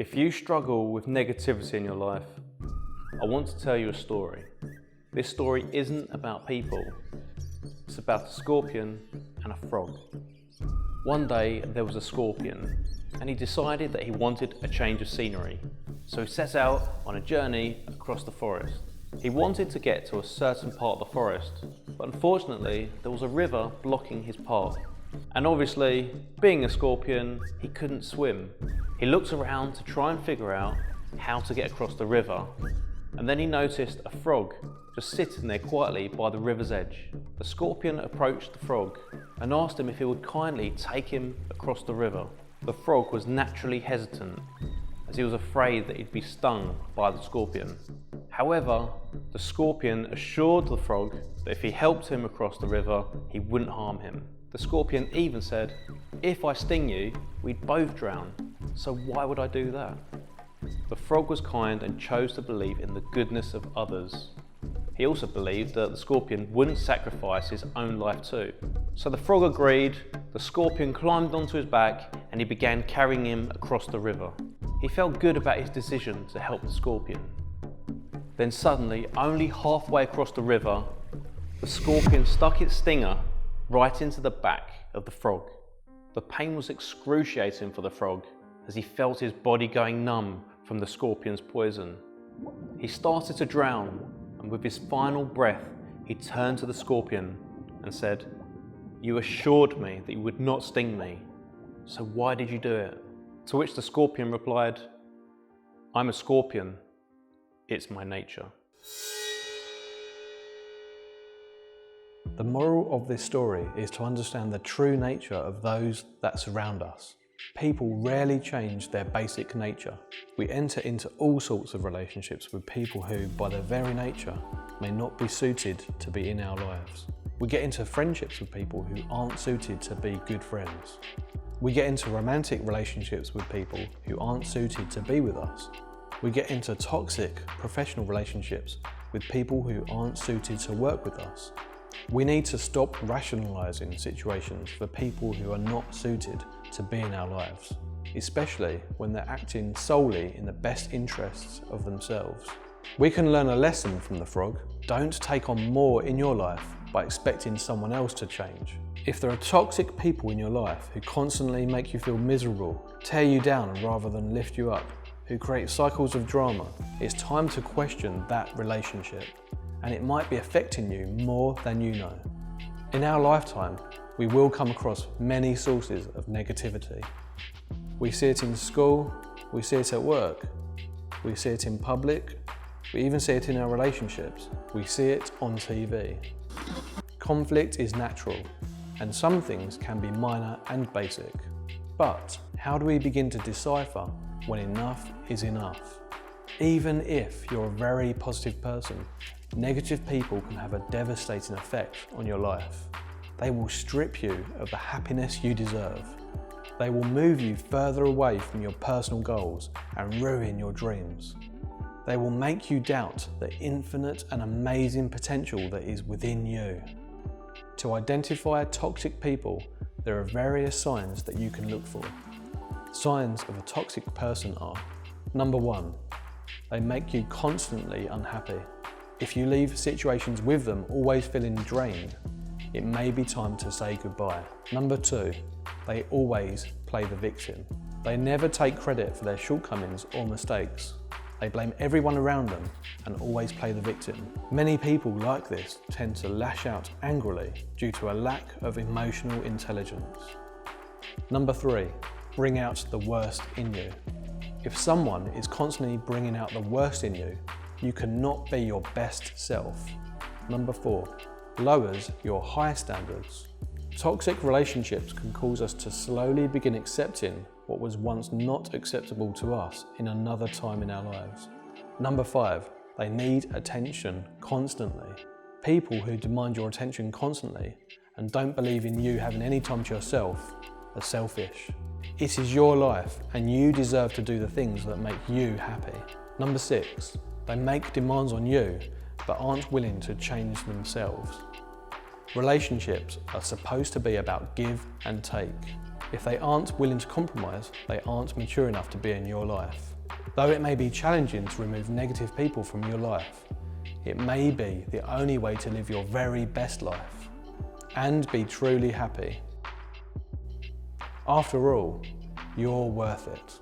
If you struggle with negativity in your life, I want to tell you a story. This story isn't about people. It's about a scorpion and a frog. One day there was a scorpion and he decided that he wanted a change of scenery. So he set out on a journey across the forest. He wanted to get to a certain part of the forest, but unfortunately there was a river blocking his path. And obviously, being a scorpion, he couldn't swim. He looked around to try and figure out how to get across the river. And then he noticed a frog just sitting there quietly by the river's edge. The scorpion approached the frog and asked him if he would kindly take him across the river. The frog was naturally hesitant, as he was afraid that he'd be stung by the scorpion. However, the scorpion assured the frog that if he helped him across the river, he wouldn't harm him. The scorpion even said, "If I sting you, we'd both drown, so why would I do that?" The frog was kind and chose to believe in the goodness of others. He also believed that the scorpion wouldn't sacrifice his own life too. So the frog agreed, the scorpion climbed onto his back and he began carrying him across the river. He felt good about his decision to help the scorpion. Then suddenly, only halfway across the river, the scorpion stuck its stinger right into the back of the frog. The pain was excruciating for the frog as he felt his body going numb from the scorpion's poison. He started to drown, and with his final breath, he turned to the scorpion and said, "You assured me that you would not sting me, so why did you do it?" To which the scorpion replied, "I'm a scorpion, it's my nature." The moral of this story is to understand the true nature of those that surround us. People rarely change their basic nature. We enter into all sorts of relationships with people who, by their very nature, may not be suited to be in our lives. We get into friendships with people who aren't suited to be good friends. We get into romantic relationships with people who aren't suited to be with us. We get into toxic professional relationships with people who aren't suited to work with us. We need to stop rationalising situations for people who are not suited to be in our lives, especially when they're acting solely in the best interests of themselves. We can learn a lesson from the frog. Don't take on more in your life by expecting someone else to change. If there are toxic people in your life who constantly make you feel miserable, tear you down rather than lift you up, who create cycles of drama, it's time to question that relationship. And it might be affecting you more than you know. In our lifetime, we will come across many sources of negativity. We see it in school, we see it at work, we see it in public, we even see it in our relationships, we see it on TV. Conflict is natural, and some things can be minor and basic. But how do we begin to decipher when enough is enough? Even if you're a very positive person, negative people can have a devastating effect on your life. They will strip you of the happiness you deserve. They will move you further away from your personal goals and ruin your dreams. They will make you doubt the infinite and amazing potential that is within you. To identify toxic people, there are various signs that you can look for. Signs of a toxic person are: number 1, they make you constantly unhappy. If you leave situations with them always feeling drained, it may be time to say goodbye. Number 2, they always play the victim. They never take credit for their shortcomings or mistakes. They blame everyone around them and always play the victim. Many people like this tend to lash out angrily due to a lack of emotional intelligence. Number 3, bring out the worst in you. If someone is constantly bringing out the worst in you, you cannot be your best self. Number 4, lowers your high standards. Toxic relationships can cause us to slowly begin accepting what was once not acceptable to us in another time in our lives. Number 5, they need attention constantly. People who demand your attention constantly and don't believe in you having any time to yourself are selfish. It is your life and you deserve to do the things that make you happy. Number 6, they make demands on you but aren't willing to change themselves. Relationships are supposed to be about give and take. If they aren't willing to compromise, they aren't mature enough to be in your life. Though it may be challenging to remove negative people from your life, it may be the only way to live your very best life and be truly happy. After all, you're worth it.